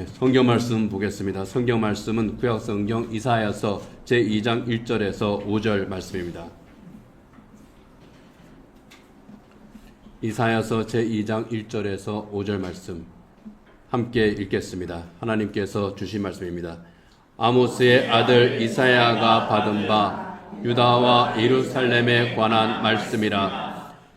성경 말씀 보겠습니다. 성경 말씀은 구약 성경 이사야서 제2장 1절에서 5절 말씀입니다. 이사야서 제2장 1절에서 5절 말씀 함께 읽겠습니다. 하나님께서 주신 말씀입니다. 아모스의 아들 이사야가 받은 바 유다와 예루살렘에 관한 말씀이라.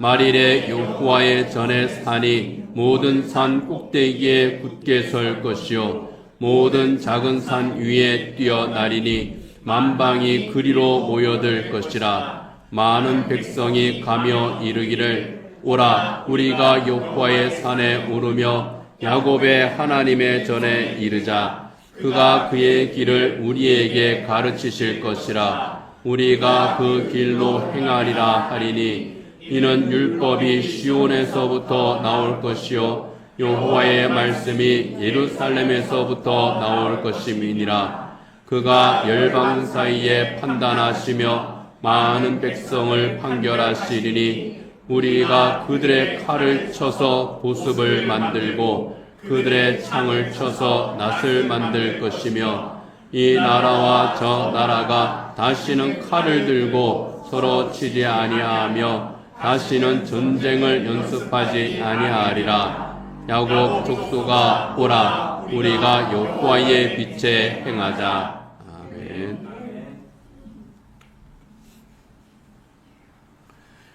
말일에 여호와의 전에 산이 모든 산 꼭대기에 굳게 설 것이요 모든 작은 산 위에 뛰어나리니 만방이 그리로 모여들 것이라. 많은 백성이 가며 이르기를 오라 우리가 여호와의 산에 오르며 야곱의 하나님의 전에 이르자. 그가 그의 길을 우리에게 가르치실 것이라. 우리가 그 길로 행하리라 하리니 이는 율법이 시온에서부터 나올 것이요 여호와의 말씀이 예루살렘에서부터 나올 것임이니라. 그가 열방 사이에 판단하시며 많은 백성을 판결하시리니 우리가 그들의 칼을 쳐서 보습을 만들고 그들의 창을 쳐서 낫을 만들 것이며 이 나라와 저 나라가 다시는 칼을 들고 서로 치지 아니하며 다시는 전쟁을 연습하지 아니하리라. 야곱 족속아 오라 우리가 여호와의 빛에 행하자. 아멘.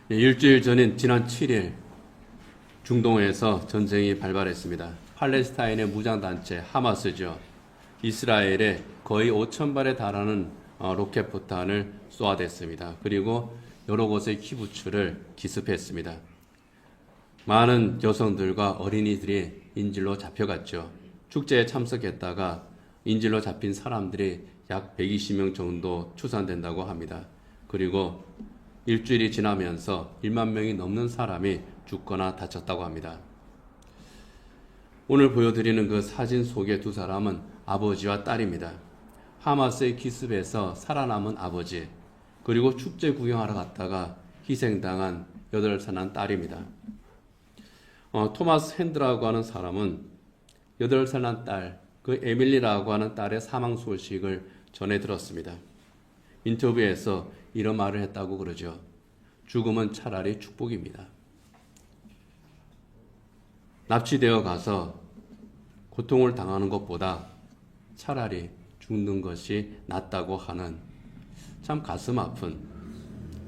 일주일 전인 지난 7일 중동에서 전쟁이 발발했습니다. 팔레스타인의 무장단체 하마스죠. 이스라엘에 거의 5,000발에 달하는 로켓 포탄을 쏘아댔습니다. 그리고 여러 곳의 키부츠를 기습했습니다. 많은 여성들과 어린이들이 인질로 잡혀갔죠. 축제에 참석했다가 인질로 잡힌 사람들이 약 120명 정도 추산된다고 합니다. 그리고 일주일이 지나면서 1만 명이 넘는 사람이 죽거나 다쳤다고 합니다. 오늘 보여드리는 그 사진 속의 두 사람은 아버지와 딸입니다. 하마스의 기습에서 살아남은 아버지, 그리고 축제 구경하러 갔다가 희생당한 8살 난 딸입니다. 토마스 핸드라고 하는 사람은 8살 난 딸, 그 에밀리라고 하는 딸의 사망 소식을 전해 들었습니다. 인터뷰에서 이런 말을 했다고 그러죠. 죽음은 차라리 축복입니다. 납치되어 가서 고통을 당하는 것보다 차라리 죽는 것이 낫다고 하는 참 가슴 아픈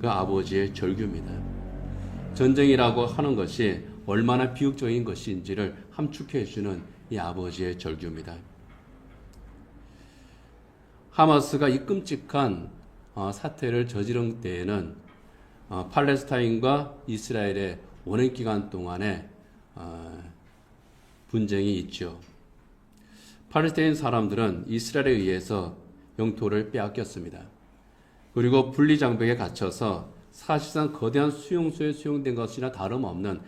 그 아버지의 절규입니다. 전쟁이라고 하는 것이 얼마나 비극적인 것인지를 함축해주는 이 아버지의 절규입니다. 하마스가 이 끔찍한 사태를 저지른 때에는 팔레스타인과 이스라엘의 오랜 기간 동안에 분쟁이 있죠. 팔레스타인 사람들은 이스라엘에 의해서 영토를 빼앗겼습니다. 그리고 분리장벽에 갇혀서 사실상 거대한 수용소에 수용된 것이나 다름없는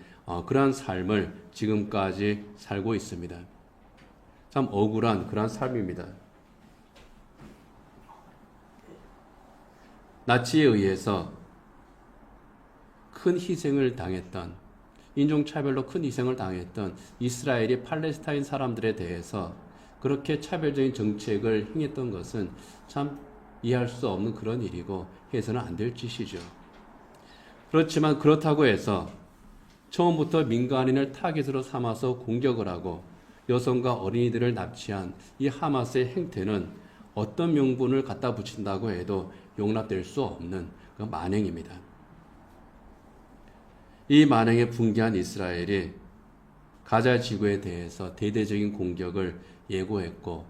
그러한 삶을 지금까지 살고 있습니다. 참 억울한 그러한 삶입니다. 나치에 의해서 큰 희생을 당했던, 인종차별로 큰 희생을 당했던 이스라엘이 팔레스타인 사람들에 대해서 그렇게 차별적인 정책을 행했던 것은 참 이해할 수 없는 그런 일이고 해서는 안 될 짓이죠. 그렇지만 그렇다고 해서 처음부터 민간인을 타깃으로 삼아서 공격을 하고 여성과 어린이들을 납치한 이 하마스의 행태는 어떤 명분을 갖다 붙인다고 해도 용납될 수 없는 그 만행입니다. 이 만행에 분개한 이스라엘이 가자 지구에 대해서 대대적인 공격을 예고했고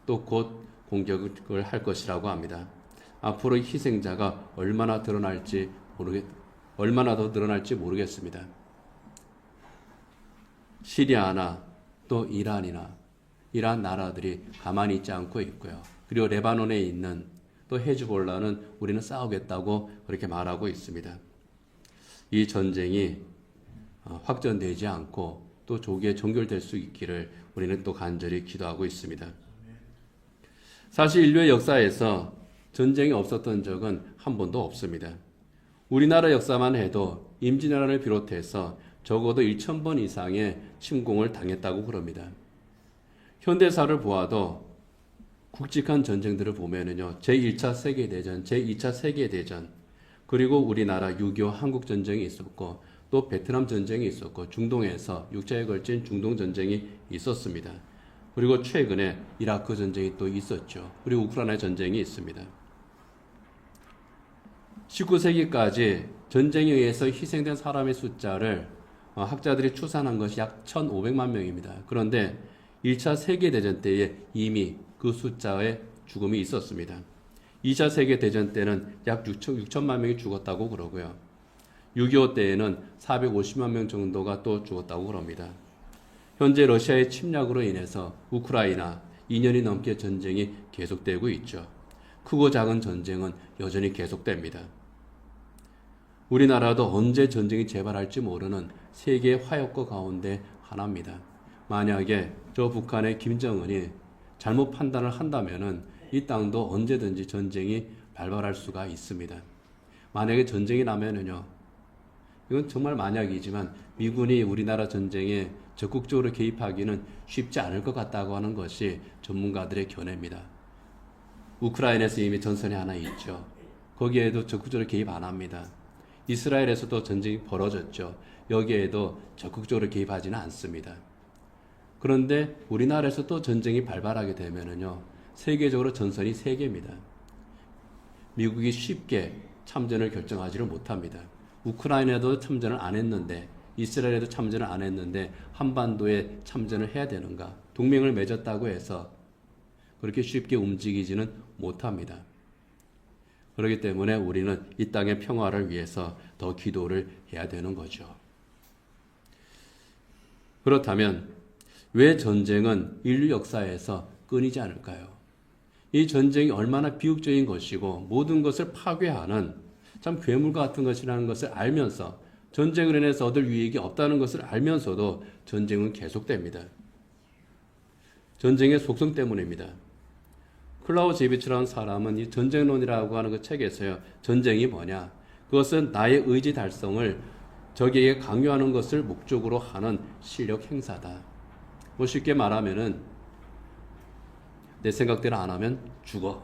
또 곧 공격을 할 것이라고 합니다. 앞으로 희생자가 얼마나 더 늘어날지 모르겠습니다. 시리아나 또 이란 나라들이 가만히 있지 않고 있고요. 그리고 레바논에 있는 또 헤즈볼라는 우리는 싸우겠다고 그렇게 말하고 있습니다. 이 전쟁이 확전되지 않고 또 조기에 종결될 수 있기를 우리는 또 간절히 기도하고 있습니다. 사실 인류의 역사에서 전쟁이 없었던 적은 한 번도 없습니다. 우리나라 역사만 해도 임진왜란을 비롯해서 적어도 1,000번 이상의 침공을 당했다고 그럽니다. 현대사를 보아도 굵직한 전쟁들을 보면은요, 제1차 세계대전, 제2차 세계대전, 그리고 우리나라 6.25 한국전쟁이 있었고, 또 베트남 전쟁이 있었고, 중동에서 6차에 걸친 중동전쟁이 있었습니다. 그리고 최근에 이라크 전쟁이 또 있었죠. 그리고 우크라이나 전쟁이 있습니다. 19세기까지 전쟁에 의해서 희생된 사람의 숫자를 학자들이 추산한 것이 약 1,500만 명입니다. 그런데 1차 세계대전 때에 이미 그 숫자의 죽음이 있었습니다. 2차 세계대전 때는 약 6천만 명이 죽었다고 그러고요. 6.25 때에는 450만 명 정도가 또 죽었다고 그럽니다. 현재 러시아의 침략으로 인해서 우크라이나 2년이 넘게 전쟁이 계속되고 있죠. 크고 작은 전쟁은 여전히 계속됩니다. 우리나라도 언제 전쟁이 재발할지 모르는 세계의 화약고 가운데 하나입니다. 만약에 저 북한의 김정은이 잘못 판단을 한다면은 이 땅도 언제든지 전쟁이 발발할 수가 있습니다. 만약에 전쟁이 나면은요, 이건 정말 만약이지만 미군이 우리나라 전쟁에 적극적으로 개입하기는 쉽지 않을 것 같다고 하는 것이 전문가들의 견해입니다. 우크라이나에서 이미 전선이 하나 있죠. 거기에도 적극적으로 개입 안 합니다. 이스라엘에서도 전쟁이 벌어졌죠. 여기에도 적극적으로 개입하지는 않습니다. 그런데 우리나라에서 또 전쟁이 발발하게 되면은요, 세계적으로 전선이 3개입니다. 미국이 쉽게 참전을 결정하지를 못합니다. 우크라이나도 참전을 안 했는데, 이스라엘에도 참전을 안 했는데 한반도에 참전을 해야 되는가? 동맹을 맺었다고 해서 그렇게 쉽게 움직이지는 못합니다. 그렇기 때문에 우리는 이 땅의 평화를 위해서 더 기도를 해야 되는 거죠. 그렇다면 왜 전쟁은 인류 역사에서 끊이지 않을까요? 이 전쟁이 얼마나 비극적인 것이고 모든 것을 파괴하는 참 괴물과 같은 것이라는 것을 알면서 전쟁을 인해서 얻을 유익이 없다는 것을 알면서도 전쟁은 계속됩니다. 전쟁의 속성 때문입니다. 클라우제비츠라는 사람은 이 전쟁론이라고 하는 그 책에서요, 전쟁이 뭐냐? 그것은 나의 의지 달성을 적에게 강요하는 것을 목적으로 하는 실력 행사다. 뭐 쉽게 말하면은 내 생각대로 안 하면 죽어.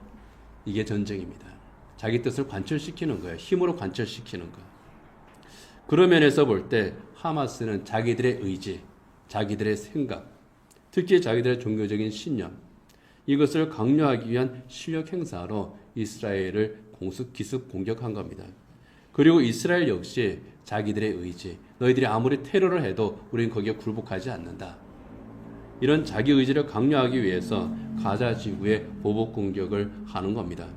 이게 전쟁입니다. 자기 뜻을 관철시키는 거예요. 힘으로 관철시키는 거. 그런 면에서 볼 때 하마스는 자기들의 의지, 자기들의 생각, 특히 자기들의 종교적인 신념, 이것을 강요하기 위한 실력 행사로 이스라엘을 기습 공격한 겁니다. 그리고 이스라엘 역시 자기들의 의지, 너희들이 아무리 테러를 해도 우리는 거기에 굴복하지 않는다. 이런 자기 의지를 강요하기 위해서 가자 지구에 보복 공격을 하는 겁니다.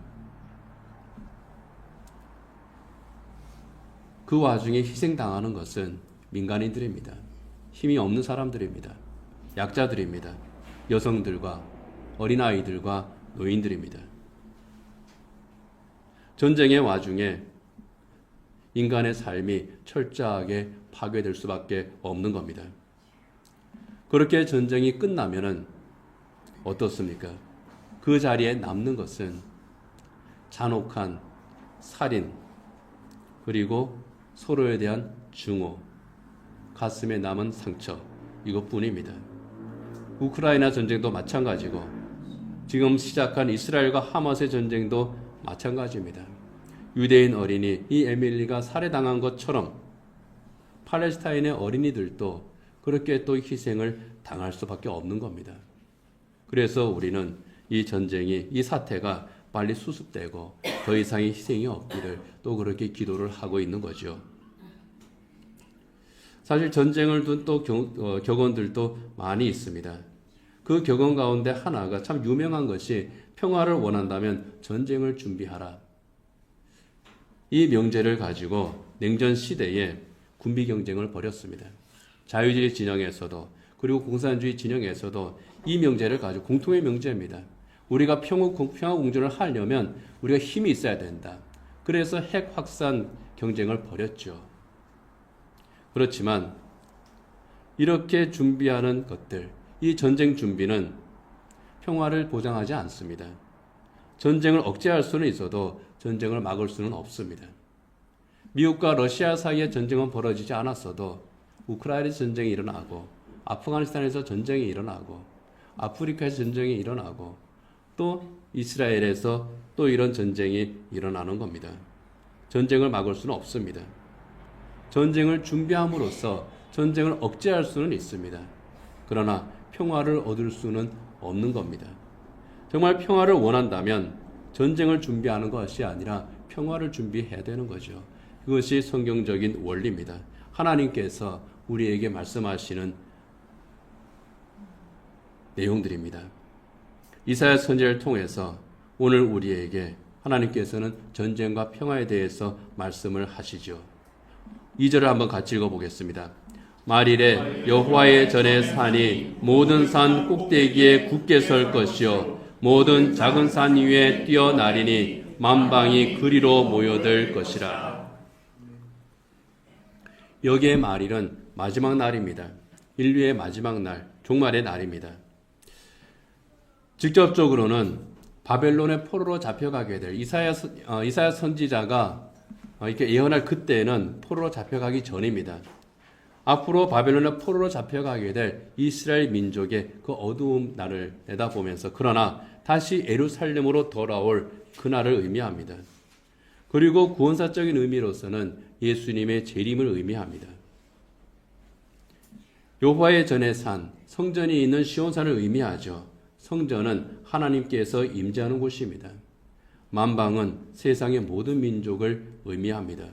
그 와중에 희생당하는 것은 민간인들입니다. 힘이 없는 사람들입니다. 약자들입니다. 여성들과 어린아이들과 노인들입니다. 전쟁의 와중에 인간의 삶이 철저하게 파괴될 수밖에 없는 겁니다. 그렇게 전쟁이 끝나면은 어떻습니까? 그 자리에 남는 것은 잔혹한 살인, 그리고 서로에 대한 증오, 가슴에 남은 상처, 이것뿐입니다. 우크라이나 전쟁도 마찬가지고 지금 시작한 이스라엘과 하마스의 전쟁도 마찬가지입니다. 유대인 어린이 이 에밀리가 살해당한 것처럼 팔레스타인의 어린이들도 그렇게 또 희생을 당할 수밖에 없는 겁니다. 그래서 우리는 이 전쟁이, 이 사태가 빨리 수습되고 더 이상의 희생이 없기를 또 그렇게 기도를 하고 있는 거죠. 사실 전쟁을 둔 또 격언들도 많이 있습니다. 그 격언 가운데 하나가 참 유명한 것이 평화를 원한다면 전쟁을 준비하라. 이 명제를 가지고 냉전 시대에 군비 경쟁을 벌였습니다. 자유주의 진영에서도 그리고 공산주의 진영에서도 이 명제를 가지고 공통의 명제입니다. 우리가 평화 공존을 하려면 우리가 힘이 있어야 된다. 그래서 핵 확산 경쟁을 벌였죠. 그렇지만 이렇게 준비하는 것들, 이 전쟁 준비는 평화를 보장하지 않습니다. 전쟁을 억제할 수는 있어도 전쟁을 막을 수는 없습니다. 미국과 러시아 사이에 전쟁은 벌어지지 않았어도 우크라이나 전쟁이 일어나고 아프가니스탄에서 전쟁이 일어나고 아프리카에서 전쟁이 일어나고 또 이스라엘에서 또 이런 전쟁이 일어나는 겁니다. 전쟁을 막을 수는 없습니다. 전쟁을 준비함으로써 전쟁을 억제할 수는 있습니다. 그러나 평화를 얻을 수는 없는 겁니다. 정말 평화를 원한다면 전쟁을 준비하는 것이 아니라 평화를 준비해야 되는 거죠. 그것이 성경적인 원리입니다. 하나님께서 우리에게 말씀하시는 내용들입니다. 이사야 선지자를 통해서 오늘 우리에게 하나님께서는 전쟁과 평화에 대해서 말씀을 하시죠. 2절을 한번 같이 읽어보겠습니다. 말일에 여호와의 전에 산이 모든 산 꼭대기에 굳게 설 것이요 모든 작은 산 위에 뛰어나리니 만방이 그리로 모여들 것이라. 여기의 말일은 마지막 날입니다. 인류의 마지막 날, 종말의 날입니다. 직접적으로는 바벨론의 포로로 잡혀가게 될 이사야 선지자가 이렇게 예언할 그때는 포로로 잡혀가기 전입니다. 앞으로 바벨론의 포로로 잡혀가게 될 이스라엘 민족의 그 어두운 날을 내다보면서 그러나 다시 예루살렘으로 돌아올 그날을 의미합니다. 그리고 구원사적인 의미로서는 예수님의 재림을 의미합니다. 여호와의 전의 산, 성전이 있는 시온산을 의미하죠. 성전은 하나님께서 임재하는 곳입니다. 만방은 세상의 모든 민족을 의미합니다.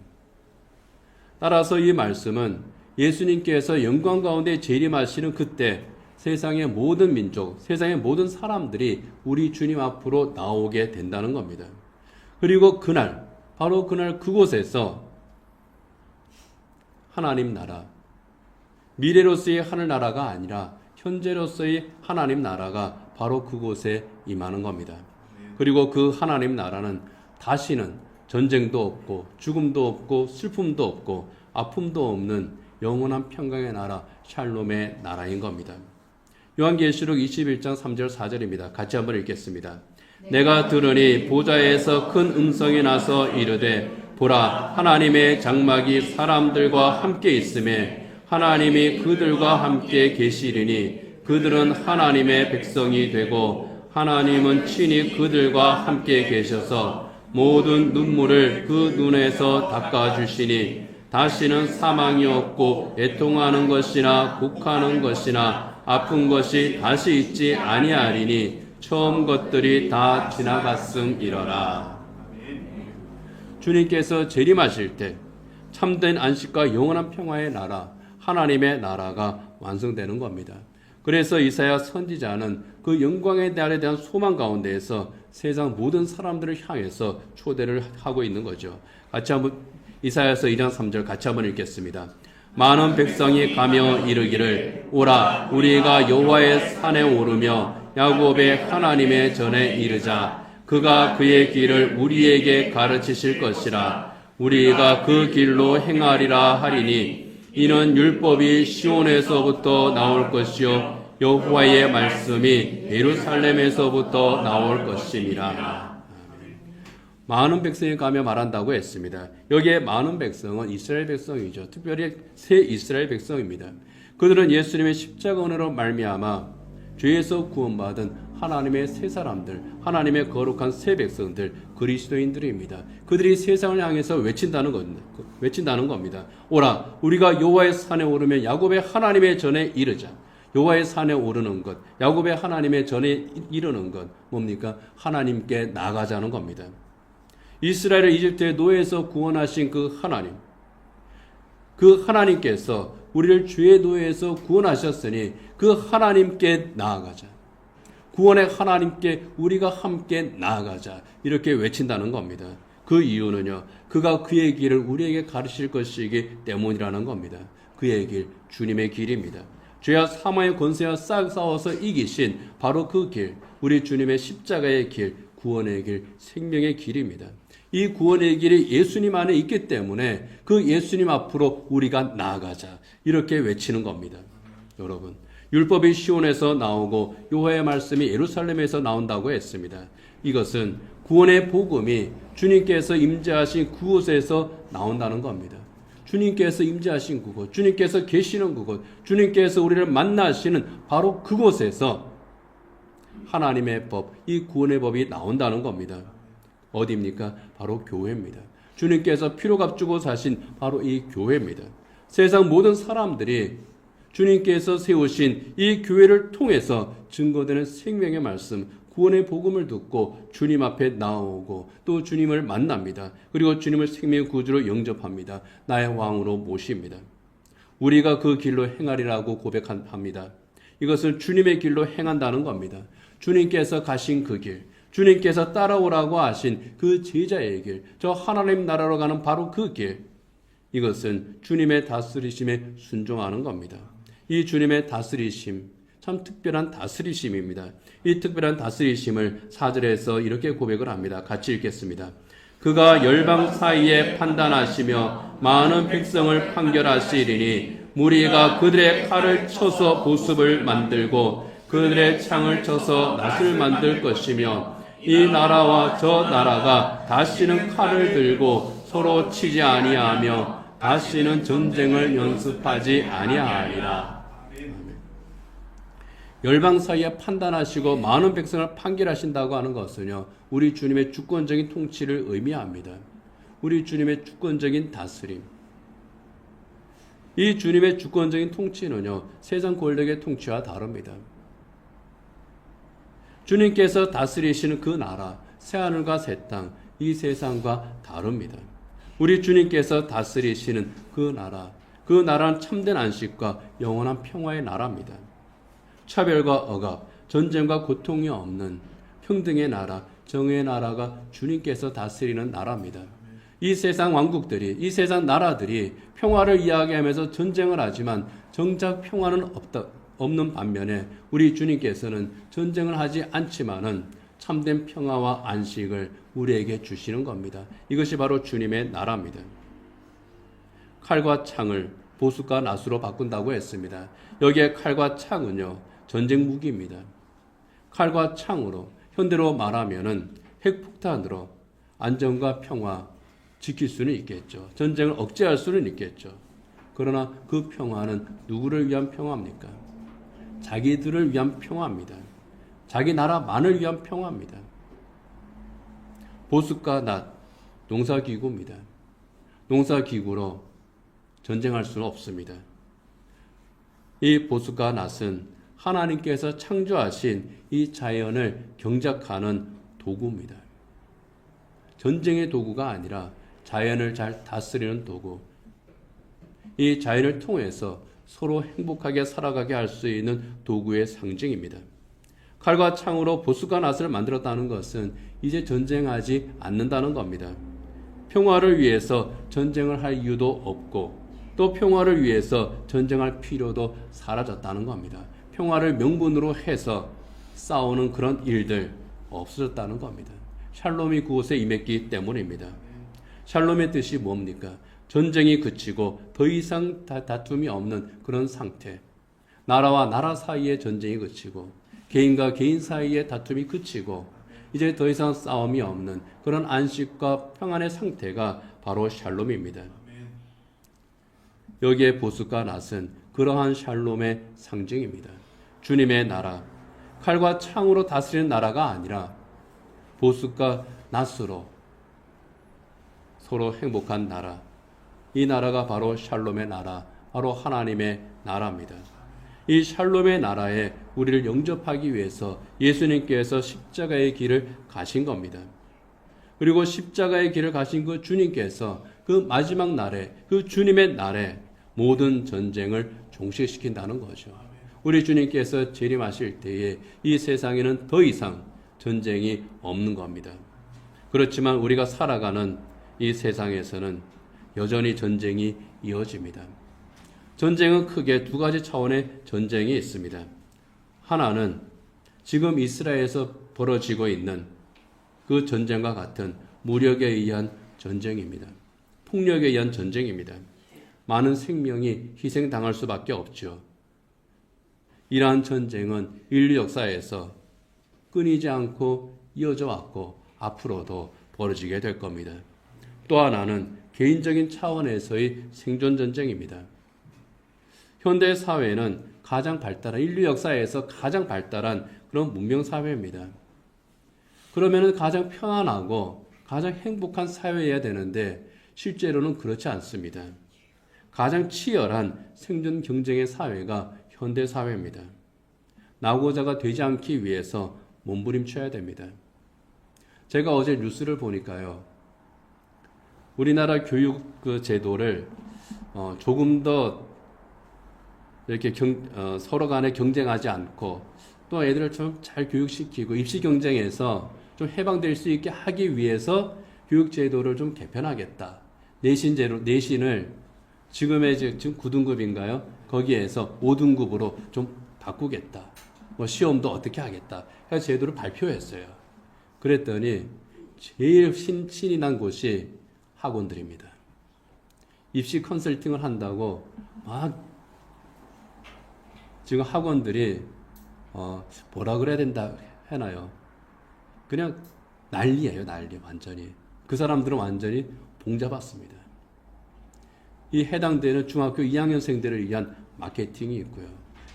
따라서 이 말씀은 예수님께서 영광 가운데 재림하시는 그때 세상의 모든 민족, 세상의 모든 사람들이 우리 주님 앞으로 나오게 된다는 겁니다. 그리고 그날, 바로 그날 그곳에서 하나님 나라, 미래로서의 하늘나라가 아니라 현재로서의 하나님 나라가 바로 그곳에 임하는 겁니다. 그리고 그 하나님 나라는 다시는 전쟁도 없고 죽음도 없고 슬픔도 없고 아픔도 없는 영원한 평강의 나라, 샬롬의 나라인 겁니다. 요한계시록 21장 3절 4절입니다. 같이 한번 읽겠습니다. 내가 들으니 보좌에서 큰 음성이 나서 이르되 보라 하나님의 장막이 사람들과 함께 있음에 하나님이 그들과 함께 계시리니 그들은 하나님의 백성이 되고 하나님은 친히 그들과 함께 계셔서 모든 눈물을 그 눈에서 닦아주시니 다시는 사망이 없고 애통하는 것이나 곡하는 것이나 아픈 것이 다시 있지 아니하리니 처음 것들이 다 지나갔음이러라. 주님께서 재림하실 때 참된 안식과 영원한 평화의 나라, 하나님의 나라가 완성되는 겁니다. 그래서 이사야 선지자는 그 영광의 날에 대한 소망 가운데에서 세상 모든 사람들을 향해서 초대를 하고 있는 거죠. 같이 한번 이사야서 2장 3절 같이 한번 읽겠습니다. 많은 백성이 가며 이르기를 오라 우리가 여호와의 산에 오르며 야곱의 하나님의 전에 이르자. 그가 그의 길을 우리에게 가르치실 것이라. 우리가 그 길로 행하리라 하리니 이는 율법이 시온에서부터 나올 것이요 여호와의 말씀이 예루살렘에서부터 나올 것임이라. 많은 백성이 가며 말한다고 했습니다. 여기에 많은 백성은 이스라엘 백성이죠. 특별히 새 이스라엘 백성입니다. 그들은 예수님의 십자가 은혜로 말미암아 죄에서 구원받은 하나님의 새 사람들, 하나님의 거룩한 새 백성들, 그리스도인들입니다. 그들이 세상을 향해서 외친다는 겁니다. 오라, 우리가 여호와의 산에 오르면 야곱의 하나님의 전에 이르자. 여호와의 산에 오르는 것, 야곱의 하나님의 전에 이르는 것, 뭡니까? 하나님께 나아가자는 겁니다. 이스라엘을 이집트의 노예에서 구원하신 그 하나님께서 우리를 죄의 노예에서 구원하셨으니 그 하나님께 나아가자. 구원의 하나님께 우리가 함께 나아가자. 이렇게 외친다는 겁니다. 그 이유는요, 그가 그의 길을 우리에게 가르칠 것이기 때문이라는 겁니다. 그의 길, 주님의 길입니다. 죄와 사망의 권세와 싸워서 이기신 바로 그 길, 우리 주님의 십자가의 길, 구원의 길, 생명의 길입니다. 이 구원의 길이 예수님 안에 있기 때문에 그 예수님 앞으로 우리가 나아가자. 이렇게 외치는 겁니다. 여러분, 율법이 시온에서 나오고 여호와의 말씀이 예루살렘에서 나온다고 했습니다. 이것은 구원의 복음이 주님께서 임재하신 그곳에서 나온다는 겁니다. 주님께서 임재하신 그곳, 주님께서 계시는 그곳, 주님께서 우리를 만나시는 바로 그곳에서 하나님의 법, 이 구원의 법이 나온다는 겁니다. 어디입니까? 바로 교회입니다. 주님께서 피로 값주고 사신 바로 이 교회입니다. 세상 모든 사람들이 주님께서 세우신 이 교회를 통해서 증거되는 생명의 말씀, 구원의 복음을 듣고 주님 앞에 나오고 또 주님을 만납니다. 그리고 주님을 생명의 구주로 영접합니다. 나의 왕으로 모십니다. 우리가 그 길로 행하리라고 고백합니다. 이것을 주님의 길로 행한다는 겁니다. 주님께서 가신 그 길, 주님께서 따라오라고 하신 그 제자의 길, 저 하나님 나라로 가는 바로 그 길, 이것은 주님의 다스리심에 순종하는 겁니다. 이 주님의 다스리심, 참 특별한 다스리심입니다. 이 특별한 다스리심을 4절에서 이렇게 고백을 합니다. 같이 읽겠습니다. 그가 열방 사이에 판단하시며 많은 백성을 판결하시리니 무리가 그들의 칼을 쳐서 보습을 만들고 그들의 창을 쳐서 낫을 만들 것이며 이 나라와 저 나라가 다시는 칼을 들고 서로 치지 아니하며 다시는 전쟁을 연습하지 아니하리라. 열방 사이에 판단하시고 많은 백성을 판결하신다고 하는 것은요, 우리 주님의 주권적인 통치를 의미합니다. 우리 주님의 주권적인 다스림. 이 주님의 주권적인 통치는요, 세상 권력의 통치와 다릅니다. 주님께서 다스리시는 그 나라, 새하늘과 새 땅, 이 세상과 다릅니다. 우리 주님께서 다스리시는 그 나라는 참된 안식과 영원한 평화의 나라입니다. 차별과 억압, 전쟁과 고통이 없는 평등의 나라, 정의의 나라가 주님께서 다스리는 나라입니다. 이 세상 왕국들이, 이 세상 나라들이 평화를 이야기하면서 전쟁을 하지만 정작 평화는 없는 반면에 우리 주님께서는 전쟁을 하지 않지만은 참된 평화와 안식을 우리에게 주시는 겁니다. 이것이 바로 주님의 나라입니다. 칼과 창을 보수과 낫으로 바꾼다고 했습니다. 여기에 칼과 창은요, 전쟁 무기입니다. 칼과 창으로, 현대로 말하면은 핵폭탄으로 안전과 평화 지킬 수는 있겠죠. 전쟁을 억제할 수는 있겠죠. 그러나 그 평화는 누구를 위한 평화입니까? 자기들을 위한 평화입니다. 자기 나라만을 위한 평화입니다. 보습과 낫, 농사기구입니다. 농사기구로 전쟁할 수는 없습니다. 이 보습과 낫은 하나님께서 창조하신 이 자연을 경작하는 도구입니다. 전쟁의 도구가 아니라 자연을 잘 다스리는 도구. 이 자연을 통해서 서로 행복하게 살아가게 할 수 있는 도구의 상징입니다. 칼과 창으로 보수가 낫을 만들었다는 것은 이제 전쟁하지 않는다는 겁니다. 평화를 위해서 전쟁을 할 이유도 없고 또 평화를 위해서 전쟁할 필요도 사라졌다는 겁니다. 평화를 명분으로 해서 싸우는 그런 일들 없어졌다는 겁니다. 샬롬이 그곳에 임했기 때문입니다. 샬롬의 뜻이 뭡니까? 전쟁이 그치고 더 이상 다툼이 없는 그런 상태. 나라와 나라 사이의 전쟁이 그치고 개인과 개인 사이의 다툼이 그치고 이제 더 이상 싸움이 없는 그런 안식과 평안의 상태가 바로 샬롬입니다. 여기에 보습과 낫은 그러한 샬롬의 상징입니다. 주님의 나라, 칼과 창으로 다스리는 나라가 아니라 보습과 낫으로 서로 행복한 나라. 이 나라가 바로 샬롬의 나라, 바로 하나님의 나라입니다. 이 샬롬의 나라에 우리를 영접하기 위해서 예수님께서 십자가의 길을 가신 겁니다. 그리고 십자가의 길을 가신 그 주님께서 그 마지막 날에, 그 주님의 날에 모든 전쟁을 종식시킨다는 거죠. 우리 주님께서 재림하실 때에 이 세상에는 더 이상 전쟁이 없는 겁니다. 그렇지만 우리가 살아가는 이 세상에서는 여전히 전쟁이 이어집니다. 전쟁은 크게 두 가지 차원의 전쟁이 있습니다. 하나는 지금 이스라엘에서 벌어지고 있는 그 전쟁과 같은 무력에 의한 전쟁입니다. 폭력에 의한 전쟁입니다. 많은 생명이 희생당할 수밖에 없죠. 이러한 전쟁은 인류 역사에서 끊이지 않고 이어져 왔고 앞으로도 벌어지게 될 겁니다. 또 하나는 개인적인 차원에서의 생존 전쟁입니다. 현대 사회는 가장 발달한 인류 역사에서 가장 발달한 그런 문명사회입니다. 그러면은 가장 편안하고 가장 행복한 사회여야 되는데 실제로는 그렇지 않습니다. 가장 치열한 생존 경쟁의 사회가 현대사회입니다. 낙오자가 되지 않기 위해서 몸부림쳐야 됩니다. 제가 어제 뉴스를 보니까요. 우리나라 교육 제도를 조금 더 이렇게 서로 간에 경쟁하지 않고 또 애들을 좀 잘 교육시키고 입시 경쟁에서 좀 해방될 수 있게 하기 위해서 교육 제도를 좀 개편하겠다. 내신을 지금 9등급인가요? 거기에서 5등급으로 좀 바꾸겠다. 뭐 시험도 어떻게 하겠다. 그래서 제도를 발표했어요. 그랬더니 제일 신이 난 곳이 학원들입니다. 입시 컨설팅을 한다고 막 지금 학원들이 뭐라 그래야 된다 해나요? 그냥 난리예요, 난리 완전히. 그 사람들은 완전히 봉잡았습니다. 이 해당되는 중학교 2학년생들을 위한 마케팅이 있고요.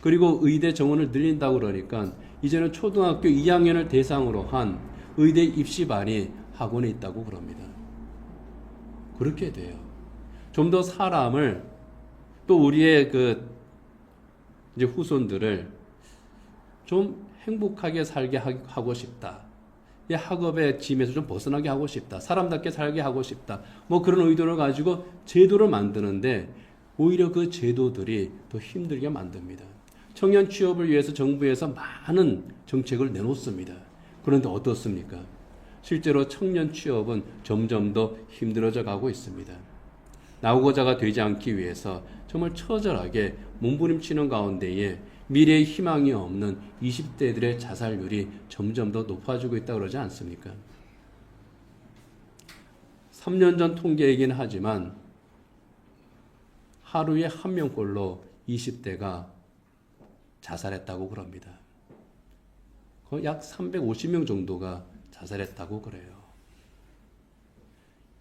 그리고 의대 정원을 늘린다고 그러니까 이제는 초등학교 2학년을 대상으로 한 의대 입시반이 학원에 있다고 그럽니다. 그렇게 돼요. 좀 더 사람을 또 우리의 이제 후손들을 좀 행복하게 살게 하고 싶다. 이 학업의 짐에서 좀 벗어나게 하고 싶다. 사람답게 살게 하고 싶다. 뭐 그런 의도를 가지고 제도를 만드는데 오히려 그 제도들이 더 힘들게 만듭니다. 청년 취업을 위해서 정부에서 많은 정책을 내놓습니다. 그런데 어떻습니까? 실제로 청년 취업은 점점 더 힘들어져 가고 있습니다. 낙오자가 되지 않기 위해서 정말 처절하게 몸부림치는 가운데에 미래의 희망이 없는 20대들의 자살률이 점점 더 높아지고 있다고 그러지 않습니까? 3년 전 통계이긴 하지만 하루에 한 명꼴로 20대가 자살했다고 그럽니다. 거의 약 350명 정도가 자살했다고 그래요.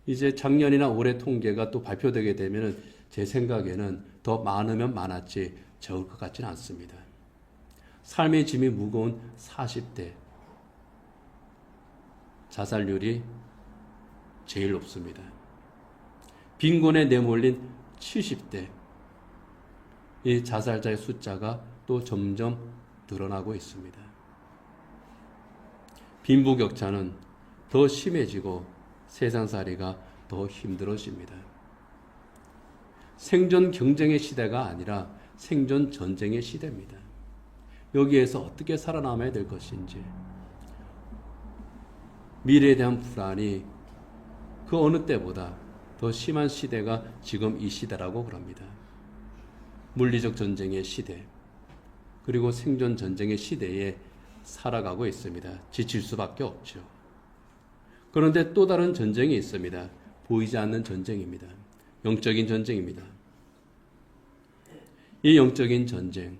이제 작년이나 올해 통계가 또 발표되게 되면 제 생각에는 더 많으면 많았지 적을 것 같지는 않습니다. 삶의 짐이 무거운 40대 자살률이 제일 높습니다. 빈곤에 내몰린 70대 이 자살자의 숫자가 또 점점 늘어나고 있습니다. 빈부격차는 더 심해지고 세상살이가 더 힘들어집니다. 생존 경쟁의 시대가 아니라 생존 전쟁의 시대입니다. 여기에서 어떻게 살아남아야 될 것인지, 미래에 대한 불안이 그 어느 때보다 더 심한 시대가 지금 이 시대라고 그럽니다. 물리적 전쟁의 시대, 그리고 생존 전쟁의 시대에 살아가고 있습니다. 지칠 수밖에 없죠. 그런데 또 다른 전쟁이 있습니다. 보이지 않는 전쟁입니다. 영적인 전쟁입니다. 이 영적인 전쟁,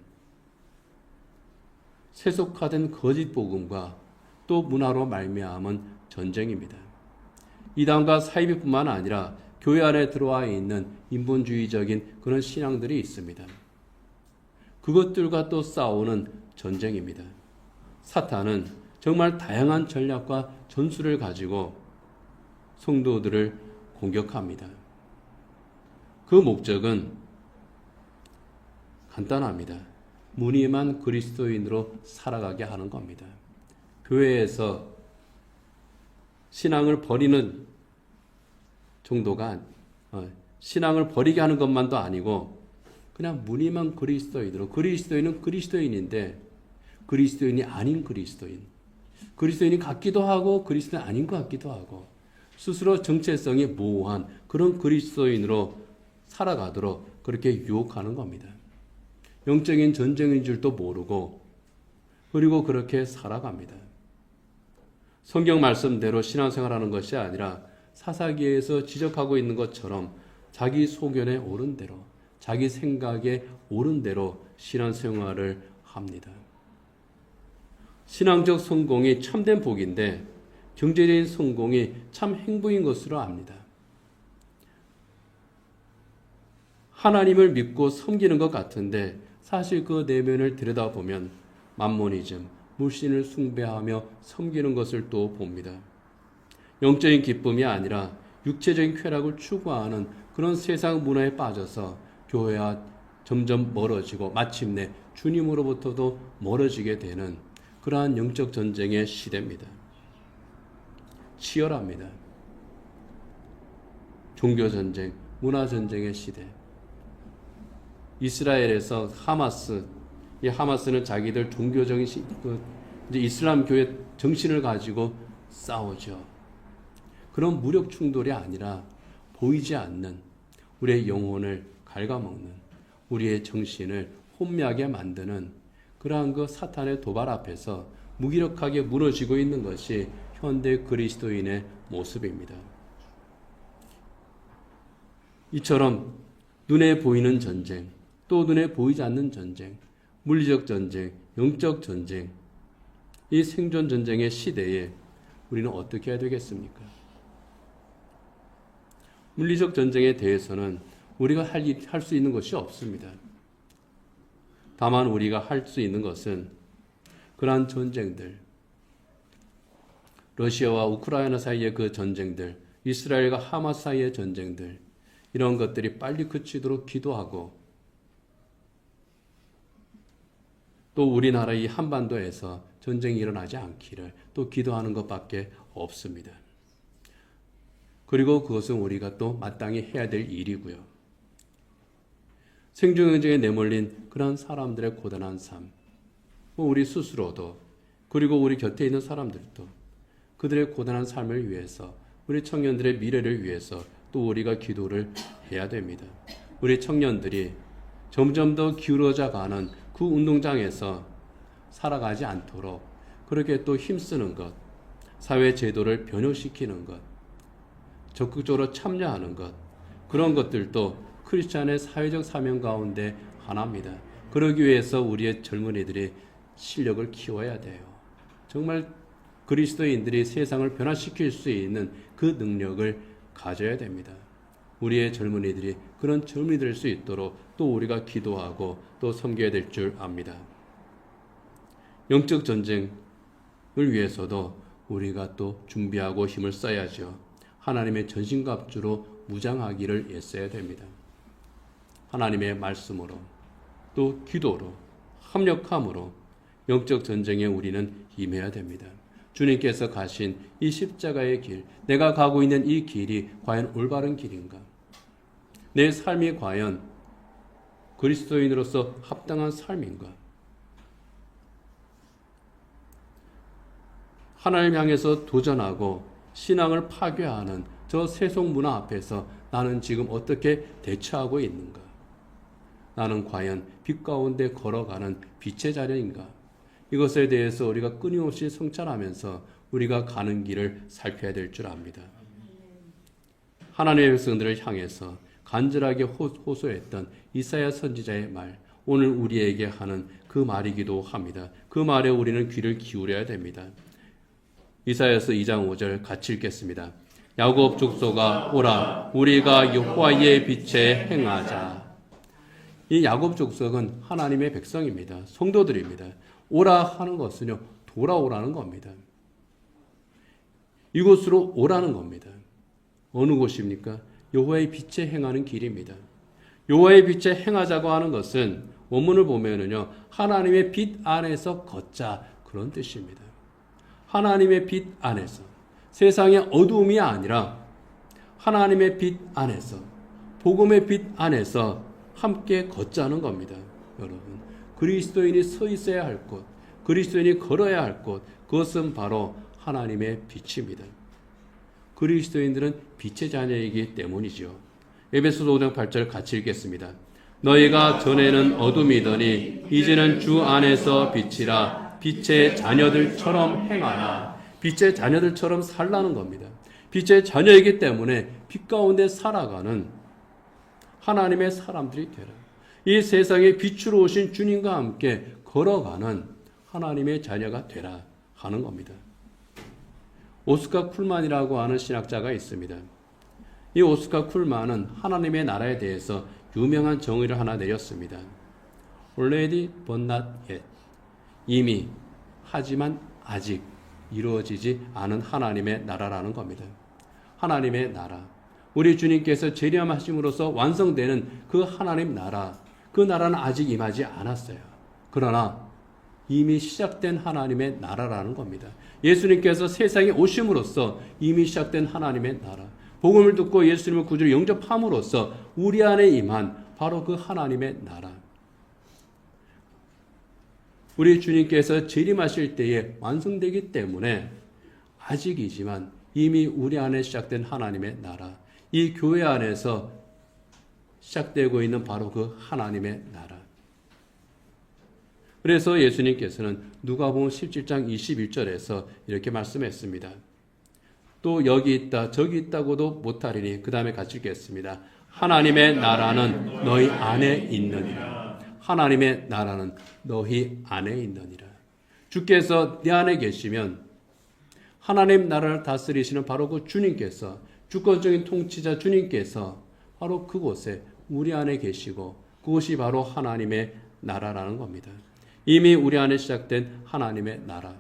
세속화된 거짓 복음과 또 문화로 말미암은 전쟁입니다. 이단과 사이비뿐만 아니라 교회 안에 들어와 있는 인본주의적인 그런 신앙들이 있습니다. 그것들과 또 싸우는 전쟁입니다. 사탄은 정말 다양한 전략과 전술을 가지고 성도들을 공격합니다. 그 목적은 간단합니다. 무늬만 그리스도인으로 살아가게 하는 겁니다. 교회에서 신앙을 버리는 정도가 신앙을 버리게 하는 것만도 아니고 그냥 무늬만 그리스도인으로, 그리스도인은 그리스도인인데 그리스도인이 아닌 그리스도인, 그리스도인이 같기도 하고 그리스도인 아닌 것 같기도 하고 스스로 정체성이 모호한 그런 그리스도인으로 살아가도록 그렇게 유혹하는 겁니다. 영적인 전쟁인 줄도 모르고 그리고 그렇게 살아갑니다. 성경 말씀대로 신앙생활하는 것이 아니라 사사기에서 지적하고 있는 것처럼 자기 소견에 옳은 대로, 자기 생각에 옳은 대로 신앙생활을 합니다. 신앙적 성공이 참된 복인데 경제적인 성공이 참 행복인 것으로 압니다. 하나님을 믿고 섬기는 것 같은데 사실 그 내면을 들여다보면 만모니즘, 물신을 숭배하며 섬기는 것을 또 봅니다. 영적인 기쁨이 아니라 육체적인 쾌락을 추구하는 그런 세상 문화에 빠져서 교회와 점점 멀어지고 마침내 주님으로부터도 멀어지게 되는 그러한 영적 전쟁의 시대입니다. 치열합니다. 종교전쟁, 문화전쟁의 시대. 이스라엘에서 이 하마스는 자기들 종교적인 이제 이슬람 교회 정신을 가지고 싸우죠. 그런 무력 충돌이 아니라 보이지 않는 우리의 영혼을 갉아먹는 우리의 정신을 혼미하게 만드는 그러한 그 사탄의 도발 앞에서 무기력하게 무너지고 있는 것이 현대 그리스도인의 모습입니다. 이처럼 눈에 보이는 전쟁, 또 눈에 보이지 않는 전쟁, 물리적 전쟁, 영적 전쟁, 이 생존 전쟁의 시대에 우리는 어떻게 해야 되겠습니까? 물리적 전쟁에 대해서는 우리가 할 수 있는 것이 없습니다. 다만 우리가 할 수 있는 것은 그러한 전쟁들, 러시아와 우크라이나 사이의 그 전쟁들, 이스라엘과 하마스 사이의 전쟁들, 이런 것들이 빨리 그치도록 기도하고 또 우리나라 이 한반도에서 전쟁이 일어나지 않기를 또 기도하는 것밖에 없습니다. 그리고 그것은 우리가 또 마땅히 해야 될 일이고요. 생존 경쟁에 내몰린 그런 사람들의 고단한 삶, 우리 스스로도 그리고 우리 곁에 있는 사람들도 그들의 고단한 삶을 위해서 우리 청년들의 미래를 위해서 또 우리가 기도를 해야 됩니다. 우리 청년들이 점점 더 기울어져 가는 그 운동장에서 살아가지 않도록 그렇게 또 힘쓰는 것, 사회 제도를 변효시키는 것, 적극적으로 참여하는 것, 그런 것들도 크리스찬의 사회적 사명 가운데 하나입니다. 그러기 위해서 우리의 젊은이들이 실력을 키워야 돼요. 정말 그리스도인들이 세상을 변화시킬 수 있는 그 능력을 가져야 됩니다. 우리의 젊은이들이 그런 젊은이 될 수 있도록 또 우리가 기도하고 또 섬겨야 될 줄 압니다. 영적 전쟁을 위해서도 우리가 또 준비하고 힘을 써야죠. 하나님의 전신갑주로 무장하기를 애써야 됩니다. 하나님의 말씀으로 또 기도로 합력함으로 영적 전쟁에 우리는 임해야 됩니다. 주님께서 가신 이 십자가의 길, 내가 가고 있는 이 길이 과연 올바른 길인가? 내 삶이 과연 그리스도인으로서 합당한 삶인가? 하나님 향해서 도전하고 신앙을 파괴하는 저 세속 문화 앞에서 나는 지금 어떻게 대처하고 있는가? 나는 과연 빛 가운데 걸어가는 빛의 자녀인가? 이것에 대해서 우리가 끊임없이 성찰하면서 우리가 가는 길을 살펴야 될 줄 압니다. 하나님의 백성들을 향해서 간절하게 호소했던 이사야 선지자의 말, 오늘 우리에게 하는 그 말이기도 합니다. 그 말에 우리는 귀를 기울여야 됩니다. 이사야서 2장 5절 같이 읽겠습니다. 야곱 족속아 오라, 우리가 여호와의 빛에 행하자. 이 야곱 족속은 하나님의 백성입니다. 성도들입니다. 오라 하는 것은요, 돌아오라는 겁니다. 이곳으로 오라는 겁니다. 어느 곳입니까? 여호와의 빛에 행하는 길입니다. 여호와의 빛에 행하자고 하는 것은 원문을 보면은요, 하나님의 빛 안에서 걷자, 그런 뜻입니다. 하나님의 빛 안에서, 세상의 어두움이 아니라 하나님의 빛 안에서, 복음의 빛 안에서 함께 걷자는 겁니다. 여러분, 그리스도인이 서 있어야 할 곳, 그리스도인이 걸어야 할 곳, 그것은 바로 하나님의 빛입니다. 그리스도인들은 빛의 자녀이기 때문이죠. 에베소서 5장 8절 같이 읽겠습니다. 너희가 전에는 어둠이더니 이제는 주 안에서 빛이라, 빛의 자녀들처럼 행하라. 빛의 자녀들처럼 살라는 겁니다. 빛의 자녀이기 때문에 빛 가운데 살아가는 하나님의 사람들이 되라. 이 세상에 빛으로 오신 주님과 함께 걸어가는 하나님의 자녀가 되라 하는 겁니다. 오스카 쿨만이라고 하는 신학자가 있습니다. 이 오스카 쿨만은 하나님의 나라에 대해서 유명한 정의를 하나 내렸습니다. Already but not yet. 이미 하지만 아직 이루어지지 않은 하나님의 나라라는 겁니다. 하나님의 나라. 우리 주님께서 재림하심으로써 완성되는 그 하나님 나라. 그 나라는 아직 임하지 않았어요. 그러나 이미 시작된 하나님의 나라라는 겁니다. 예수님께서 세상에 오심으로써 이미 시작된 하나님의 나라. 복음을 듣고 예수님을 구주로 영접함으로써 우리 안에 임한 바로 그 하나님의 나라. 우리 주님께서 재림하실 때에 완성되기 때문에 아직이지만 이미 우리 안에 시작된 하나님의 나라. 이 교회 안에서 시작되고 있는 바로 그 하나님의 나라. 그래서 예수님께서는 누가복음 17장 21절에서 이렇게 말씀했습니다. 또 여기 있다 저기 있다고도 못하리니 그 다음에 같이 읽겠습니다. 하나님의 나라는 너희 안에 있느니라. 하나님의 나라는 너희 안에 있느니라. 주께서 내 안에 계시면 하나님 나라를 다스리시는 바로 그 주님께서, 주권적인 통치자 주님께서 바로 그곳에 우리 안에 계시고 그것이 바로 하나님의 나라라는 겁니다. 이미 우리 안에 시작된 하나님의 나라,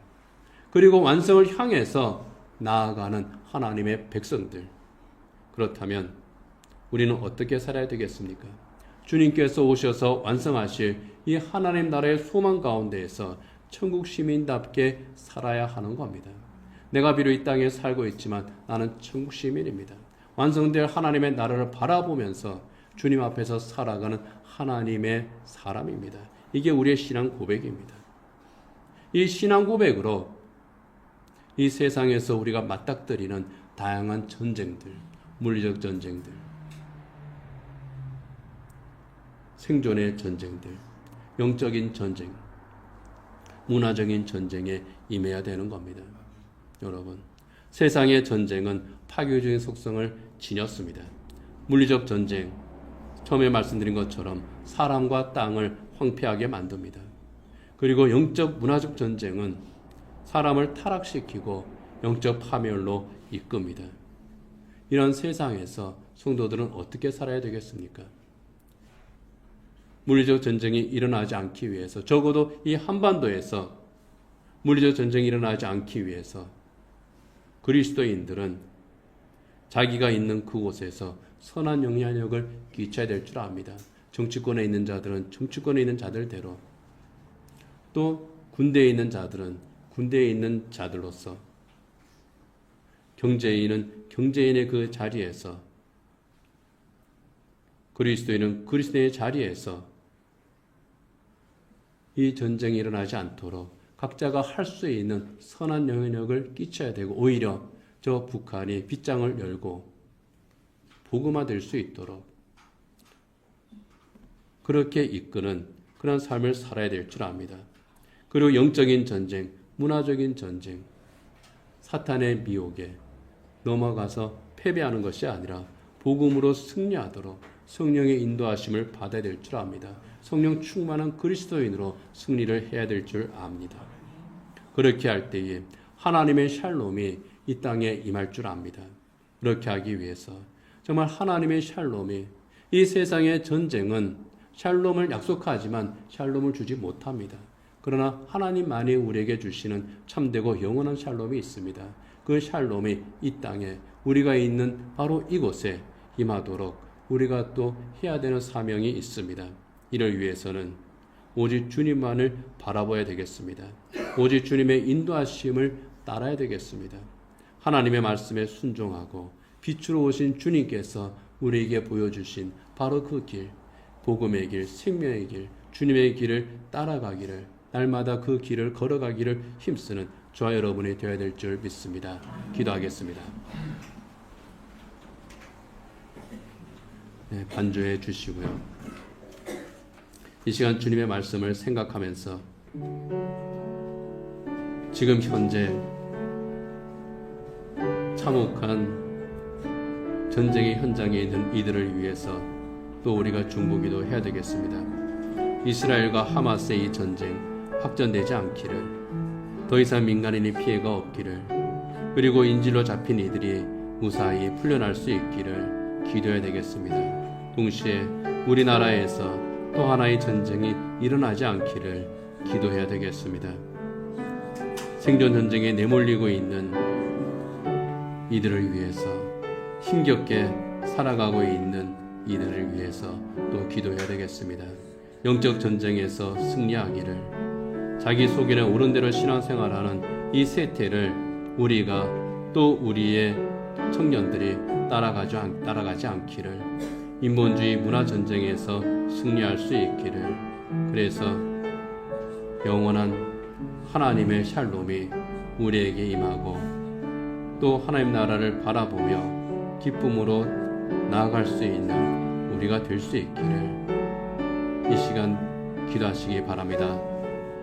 그리고 완성을 향해서 나아가는 하나님의 백성들. 그렇다면 우리는 어떻게 살아야 되겠습니까? 주님께서 오셔서 완성하실 이 하나님 나라의 소망 가운데에서 천국 시민답게 살아야 하는 겁니다. 내가 비록 이 땅에 살고 있지만 나는 천국 시민입니다. 완성될 하나님의 나라를 바라보면서 주님 앞에서 살아가는 하나님의 사람입니다. 이게 우리의 신앙 고백입니다. 이 신앙 고백으로 이 세상에서 우리가 맞닥뜨리는 다양한 전쟁들, 물리적 전쟁들, 생존의 전쟁들, 영적인 전쟁, 문화적인 전쟁에 임해야 되는 겁니다. 여러분, 세상의 전쟁은 파괴적인 속성을 지녔습니다. 물리적 전쟁, 처음에 말씀드린 것처럼 사람과 땅을 황폐하게 만듭니다. 그리고 영적 문화적 전쟁은 사람을 타락시키고 영적 파멸로 이끕니다. 이런 세상에서 성도들은 어떻게 살아야 되겠습니까? 물리적 전쟁이 일어나지 않기 위해서, 적어도 이 한반도에서 물리적 전쟁이 일어나지 않기 위해서 그리스도인들은 자기가 있는 그곳에서 선한 영향력을 끼쳐야 될 줄 압니다. 정치권에 있는 자들은 정치권에 있는 자들대로, 또 군대에 있는 자들은 군대에 있는 자들로서, 경제인은 경제인의 그 자리에서, 그리스도인은 그리스도의 자리에서 이 전쟁이 일어나지 않도록 각자가 할 수 있는 선한 영향력을 끼쳐야 되고, 오히려 저 북한이 빗장을 열고 복음화될 수 있도록 그렇게 이끄는 그런 삶을 살아야 될 줄 압니다. 그리고 영적인 전쟁, 문화적인 전쟁, 사탄의 미혹에 넘어가서 패배하는 것이 아니라 복음으로 승리하도록 성령의 인도하심을 받아야 될 줄 압니다. 성령 충만한 그리스도인으로 승리를 해야 될 줄 압니다. 그렇게 할 때에 하나님의 샬롬이 이 땅에 임할 줄 압니다. 그렇게 하기 위해서 정말 하나님의 샬롬이, 이 세상의 전쟁은 샬롬을 약속하지만 샬롬을 주지 못합니다. 그러나 하나님만이 우리에게 주시는 참되고 영원한 샬롬이 있습니다. 그 샬롬이 이 땅에 우리가 있는 바로 이곳에 임하도록 우리가 또 해야 되는 사명이 있습니다. 이를 위해서는 오직 주님만을 바라봐야 되겠습니다. 오직 주님의 인도하심을 따라야 되겠습니다. 하나님의 말씀에 순종하고 빛으로 오신 주님께서 우리에게 보여주신 바로 그 길, 복음의 길, 생명의 길, 주님의 길을 따라가기를, 날마다 그 길을 걸어가기를 힘쓰는 저와 여러분이 되어야 될 줄 믿습니다. 기도하겠습니다. 네, 반주해 주시고요. 이 시간 주님의 말씀을 생각하면서 지금 현재 참혹한 전쟁의 현장에 있는 이들을 위해서 또 우리가 중보기도 해야 되겠습니다. 이스라엘과 하마스의 이 전쟁 확전되지 않기를, 더 이상 민간인이 피해가 없기를, 그리고 인질로 잡힌 이들이 무사히 풀려날 수 있기를 기도해야 되겠습니다. 동시에 우리나라에서 또 하나의 전쟁이 일어나지 않기를 기도해야 되겠습니다. 생존 전쟁에 내몰리고 있는 이들을 위해서, 힘겹게 살아가고 있는 이들을 위해서 또 기도해야 되겠습니다. 영적 전쟁에서 승리하기를, 자기 속에는 옳은 대로 신앙생활하는 이 세태를 우리가 또 우리의 청년들이 따라가지 않기를, 인본주의 문화 전쟁에서 승리할 수 있기를, 그래서 영원한 하나님의 샬롬이 우리에게 임하고 또 하나님 나라를 바라보며 기쁨으로 나아갈 수 있는 우리가 될 수 있기를 이 시간 기도하시기 바랍니다.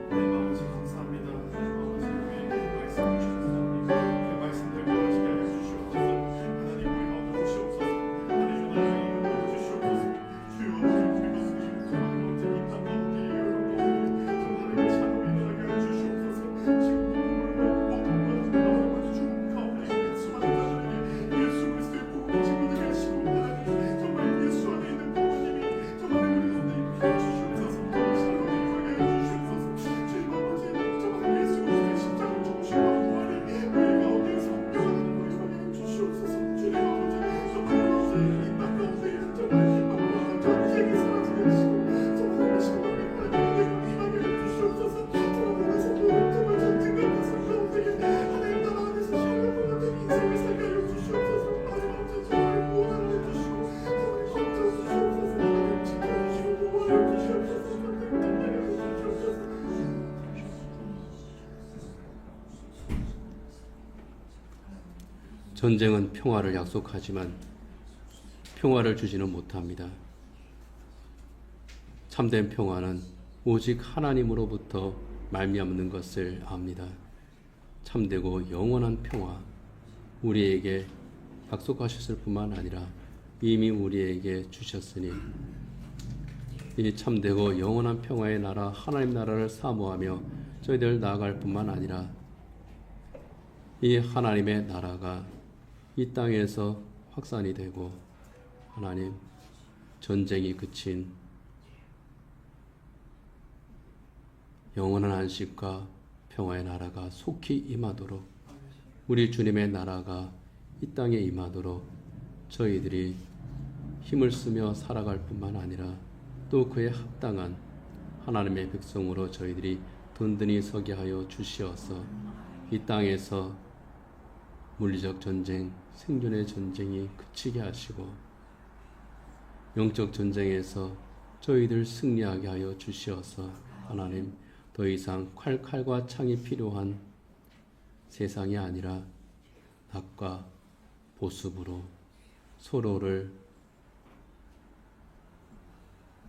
아버지 감사합니다. 아버지 우리에게 말씀 주셨사옵니다. 그 말씀들 변하시게 하여 주시옵소서. 하나님 우리 가운데 오시옵소서. 하나님 나라의 이름으로 주시옵소서. 주여 우리 말씀이 아버지 이 땅 가운데 여러분 하나님의 샬롬이 일어나게 하여 주시옵소서. 지금 아버지 죽음 가운데 있는 수많은 자들에게 예수 그리스도의 복음을 증거되게 하시고, 하나님 정말 예수 안에 있는 부모님이 정말 우리 가운데 임하여 주시옵소서. 샬롬이 임하게 하여 주시옵소서. 주님 아버지 정말 예수 그리스도의 십자가 죽으시고 부활이 우리 가운데 성령하는 우리 가운데 주시옵소서. 주님 아버지 정말 이 땅 가운데 정말 전 세계 사라지게 하시고 정말 샬롬이 하나님 임하게 하여 주시옵소서. 정말 전쟁 같은 삶 가운데 하나님 나라 안에서 샬롬과 같은 인생을 살게 하여 주시옵소서. 하나님 아버지 정말 구원하여 주시고 정말 건져 주시옵소서. 하나님 지켜주시고 보호하여 주시옵소서. 하나님 주시옵소서. 전쟁은 평화를 약속하지만 평화를 주지는 못합니다. 참된 평화는 오직 하나님으로부터 말미암는 것을 압니다. 참되고 영원한 평화, 우리에게 약속하셨을 뿐만 아니라 이미 우리에게 주셨으니, 이 참되고 영원한 평화의 나라, 하나님 나라를 사모하며 저희들 나아갈 뿐만 아니라 이 하나님의 나라가 이 땅에서 확산이 되고 하나님 전쟁이 그친 영원한 안식과 평화의 나라가 속히 임하도록, 우리 주님의 나라가 이 땅에 임하도록 저희들이 힘을 쓰며 살아갈 뿐만 아니라 또 그에 합당한 하나님의 백성으로 저희들이 든든히 서게 하여 주시어서 이 땅에서 물리적 전쟁, 생존의 전쟁이 그치게 하시고 영적 전쟁에서 저희들 승리하게 하여 주시어서 하나님 더 이상 칼과 창이 필요한 세상이 아니라 낙과 보습으로 서로를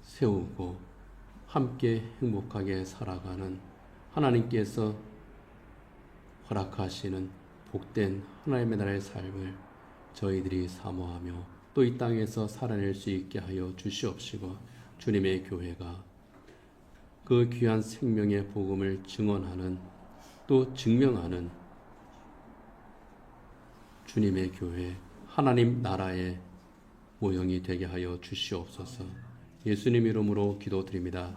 세우고 함께 행복하게 살아가는 하나님께서 허락하시는 복된 하나님의 나라의 삶을 저희들이 사모하며 또 이 땅에서 살아낼 수 있게 하여 주시옵시고, 주님의 교회가 그 귀한 생명의 복음을 증언하는 또 증명하는 주님의 교회, 하나님 나라의 모형이 되게 하여 주시옵소서. 예수님 이름으로 기도드립니다.